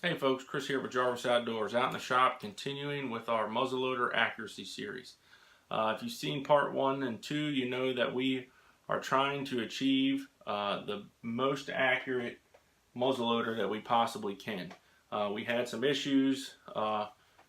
Hey folks, Chris here with Jarvis Outdoors, out in the shop continuing with our muzzleloader accuracy series. If you've seen part 1 and 2, you know that we are trying to achieve the most accurate muzzleloader that we possibly can. We had some issues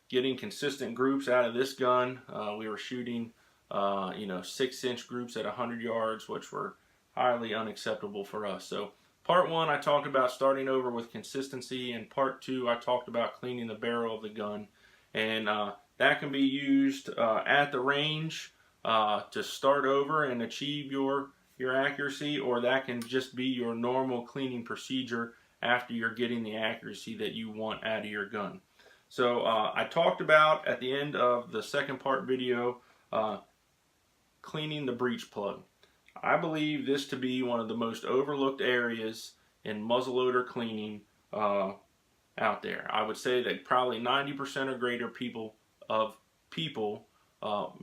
getting consistent groups out of this gun. We were shooting 6-inch groups at 100 yards, which were highly unacceptable for us. So part 1, I talked about starting over with consistency, and part 2, I talked about cleaning the barrel of the gun. And that can be used at the range to start over and achieve your accuracy, or that can just be your normal cleaning procedure after you're getting the accuracy that you want out of your gun. So I talked about at the end of the second part video cleaning the breech plug. I believe this to be one of the most overlooked areas in muzzleloader cleaning out there. I would say that probably 90% or greater people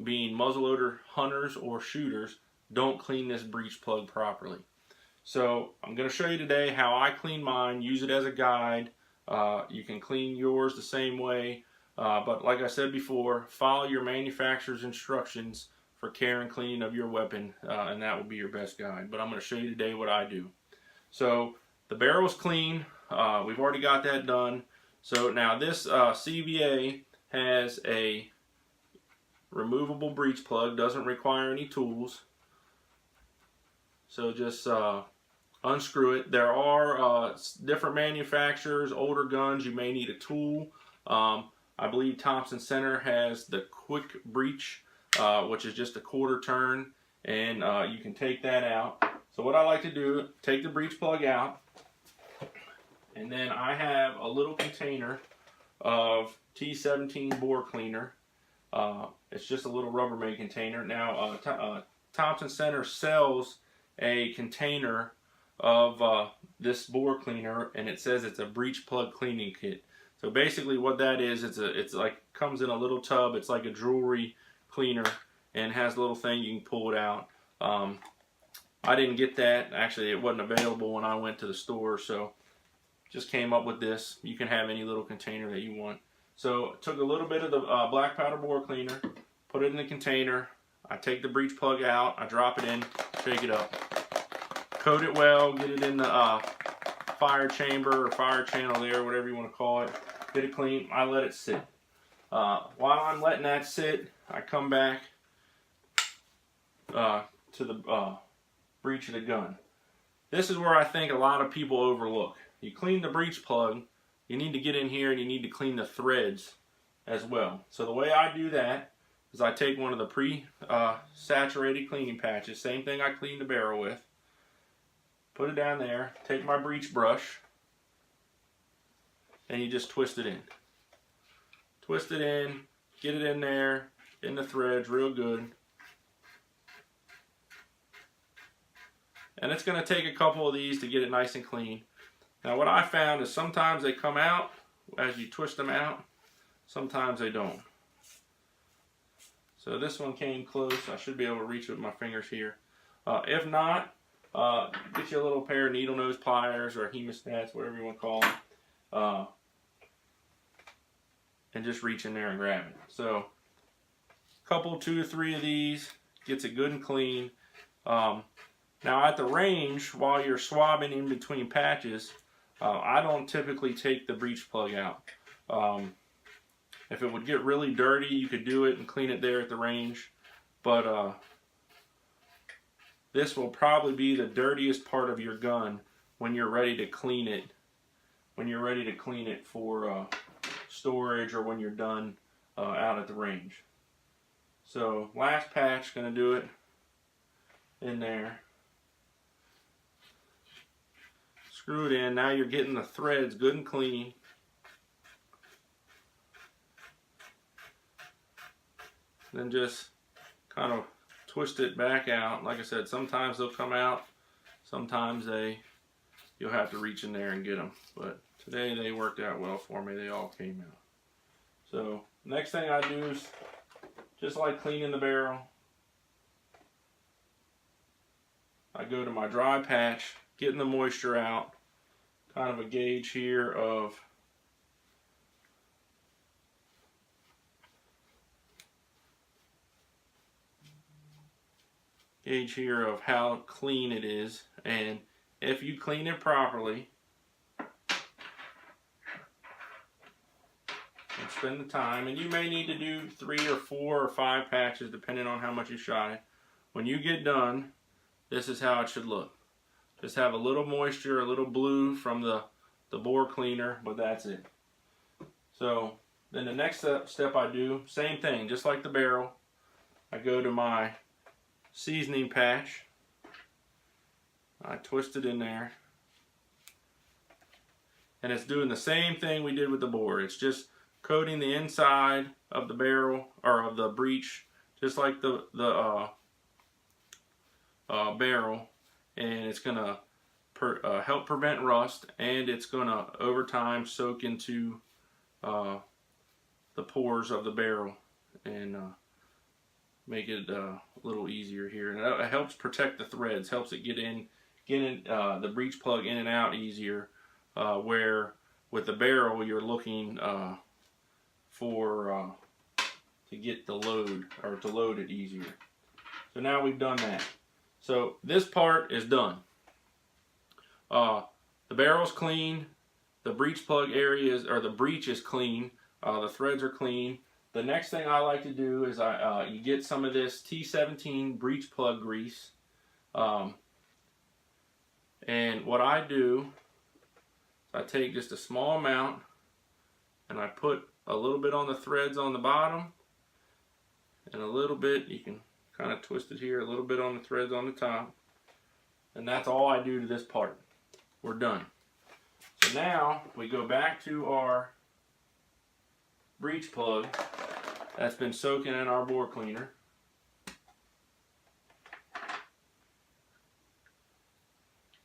being muzzleloader hunters or shooters don't clean this breech plug properly. So I'm going to show you today how I clean mine. Use it as a guide. You can clean yours the same way, but like I said before, follow your manufacturer's instructions for care and cleaning of your weapon, and that will be your best guide. But I'm going to show you today what I do. So the barrel's clean. We've already got that done. So now this CVA has a removable breech plug, doesn't require any tools. So just unscrew it. There are different manufacturers, older guns, you may need a tool. I believe Thompson Center has the quick breech, which is just a quarter turn, and you can take that out. So what I like to do, take the breech plug out, and then I have a little container of T17 bore cleaner. It's just a little Rubbermaid container. Now Thompson Center sells a container of this bore cleaner, and it says it's a breech plug cleaning kit. So basically what that is, it's like comes in a little tub. It's like a jewelry cleaner and has a little thing you can pull it out. I didn't get that. Actually, it wasn't available when I went to the store, so just came up with this. You can have any little container that you want. So took a little bit of the black powder bore cleaner, put it in the container. I take the breech plug out, I drop it in, shake it up, coat it well, get it in the fire chamber or fire channel there, whatever you want to call it. Get it clean. I let it sit. While I'm letting that sit, I come back to the breech of the gun. This is where I think a lot of people overlook. You clean the breech plug, you need to get in here and you need to clean the threads as well. So the way I do that is I take one of the pre-saturated cleaning patches, same thing I cleaned the barrel with, put it down there, take my breech brush, and you just twist it in. Twist it in, get it in there, in the threads real good. And it's going to take a couple of these to get it nice and clean. Now what I found is sometimes they come out as you twist them out, sometimes they don't. So this one came close. I should be able to reach it with my fingers here. If not, get you a little pair of needle nose pliers or hemostats, whatever you want to call them, and just reach in there and grab it. So a couple, 2 or 3 of these gets it good and clean. Now at the range, while you're swabbing in between patches, I don't typically take the breech plug out. If it would get really dirty, you could do it and clean it there at the range, but this will probably be the dirtiest part of your gun when you're ready to clean it. When you're ready to clean it for storage, or when you're done out at the range. So last patch, gonna do it in there. Screw it in. Now you're getting the threads good and clean. Then just kind of twist it back out. Like I said, sometimes they'll come out, sometimes you'll have to reach in there and get them. But today they worked out well for me. They all came out. So next thing I do is just like cleaning the barrel. I go to my dry patch, getting the moisture out. Kind of a gauge here of gauge here of how clean it is, and if you clean it properly and spend the time, and you may need to do 3 or 4 or 5 patches depending on how much you shot it. When you get done, this is how it should look. Just have a little moisture, a little blue from the bore cleaner, but that's it. So then the next step I do, same thing, just like the barrel. I go to my seasoning patch. I twist it in there. And it's doing the same thing we did with the bore. It's just coating the inside of the barrel, or of the breech, just like the barrel. And it's going to help prevent rust, and it's going to, over time, soak into the pores of the barrel and make it a little easier here. And it helps protect the threads, helps it get the breech plug in and out easier, where with the barrel you're looking to get the load, or to load it easier. So now we've done that. So this part is done. The barrel's clean, the breech plug areas, or the breech is clean, the threads are clean. The next thing I like to do is you get some of this T17 breech plug grease, and what I do is I take just a small amount and I put a little bit on the threads on the bottom, and a little bit, you can kind of twist it here, a little bit on the threads on the top, and that's all I do to this part. We're done. So now we go back to our breech plug that's been soaking in our bore cleaner.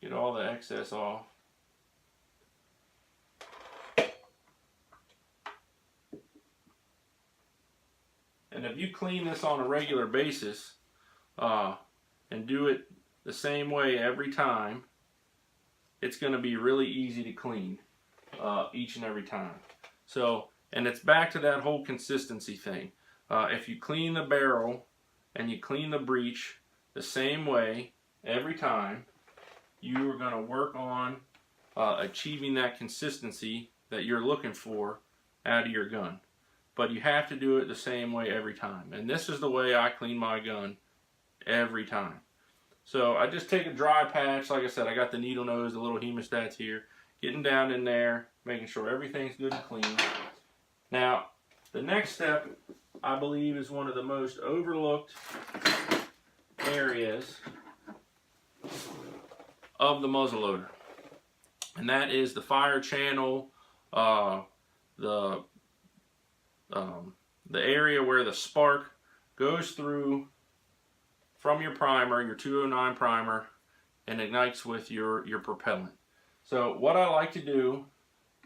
Get all the excess off. And if you clean this on a regular basis and do it the same way every time, it's going to be really easy to clean each and every time. So, and it's back to that whole consistency thing. If you clean the barrel and you clean the breech the same way every time, you are going to work on achieving that consistency that you're looking for out of your gun. But you have to do it the same way every time. And this is the way I clean my gun every time. So I just take a dry patch. Like I said, I got the needle nose, the little hemostats here, getting down in there, making sure everything's good and clean. Now, the next step, I believe, is one of the most overlooked areas of the muzzleloader, and that is the fire channel, the area where the spark goes through from your primer, your 209 primer, and ignites with your propellant. So what I like to do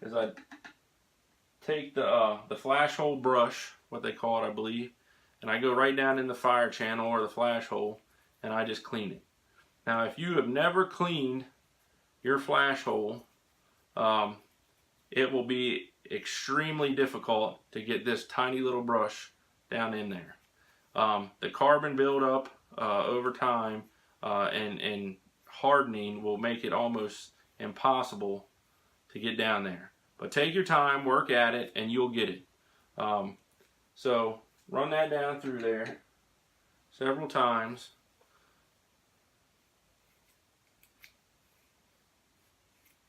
is I take the flash hole brush, what they call it, I believe, and I go right down in the fire channel or the flash hole, and I just clean it. Now, if you have never cleaned your flash hole, it will be extremely difficult to get this tiny little brush down in there. The carbon buildup over time and hardening will make it almost impossible to get down there. But take your time, work at it, and you'll get it. So run that down through there several times.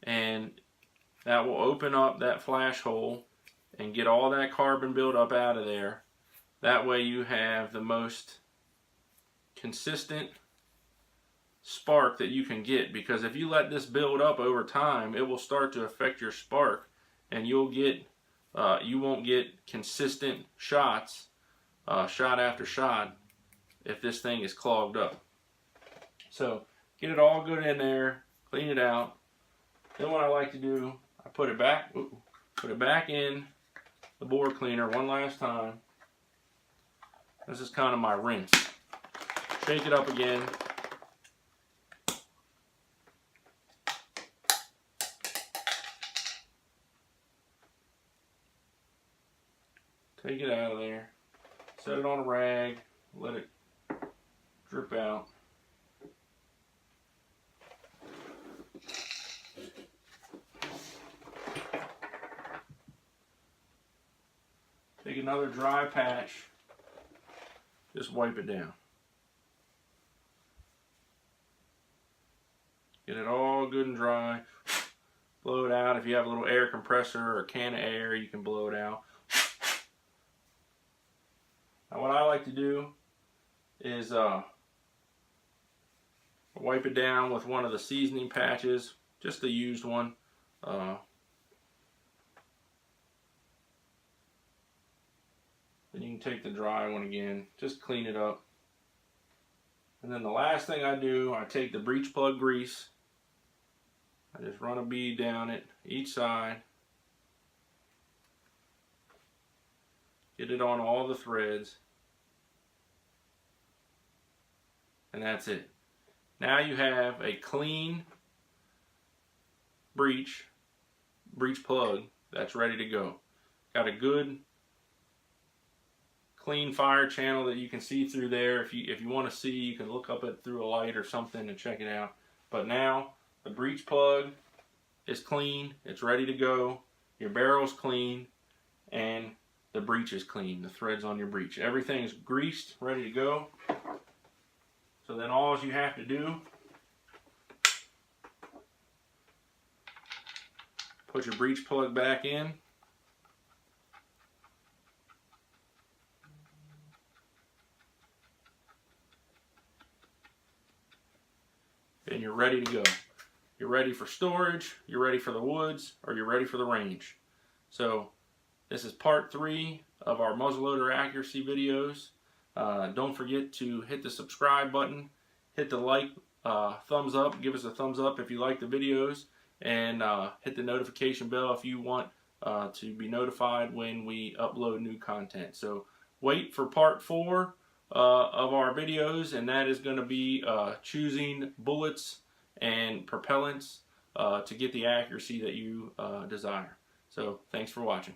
And that will open up that flash hole and get all that carbon buildup out of there. That way you have the most consistent spark that you can get, because if you let this build up over time, it will start to affect your spark, and you'll get you won't get consistent shots, shot after shot, if this thing is clogged up. So get it all good in there, clean it out. Then what I like to do, I put it back in the bore cleaner one last time. This is kind of my rinse. Shake it up again. Take it out of there. Set it on a rag. Let it drip out. take another dry patch, just wipe it down. Get it all good and dry. Blow it out. If you have a little air compressor or a can of air, you can blow it out. Now what I like to do is wipe it down with one of the seasoning patches, just a used one. Then you can take the dry one again, just clean it up. And then the last thing I do, I take the breech plug grease. I just run a bead down it, each side. Get it on all the threads. And that's it. Now you have a clean breech plug that's ready to go. Got a good clean fire channel that you can see through there. If you want to see, you can look up it through a light or something and check it out. But now the breech plug is clean, it's ready to go, your barrel's clean, and the breech is clean, the threads on your breech. Everything is greased, ready to go. So then all you have to do, put your breech plug back in, and you're ready to go. You're ready for storage, you're ready for the woods, or you're ready for the range. So this is part 3 of our muzzleloader accuracy videos. Don't forget to hit the subscribe button, hit the like, thumbs up, give us a thumbs up if you like the videos, and hit the notification bell if you want to be notified when we upload new content. So wait for part 4 of our videos, and that is going to be choosing bullets and propellants to get the accuracy that you desire. So thanks for watching.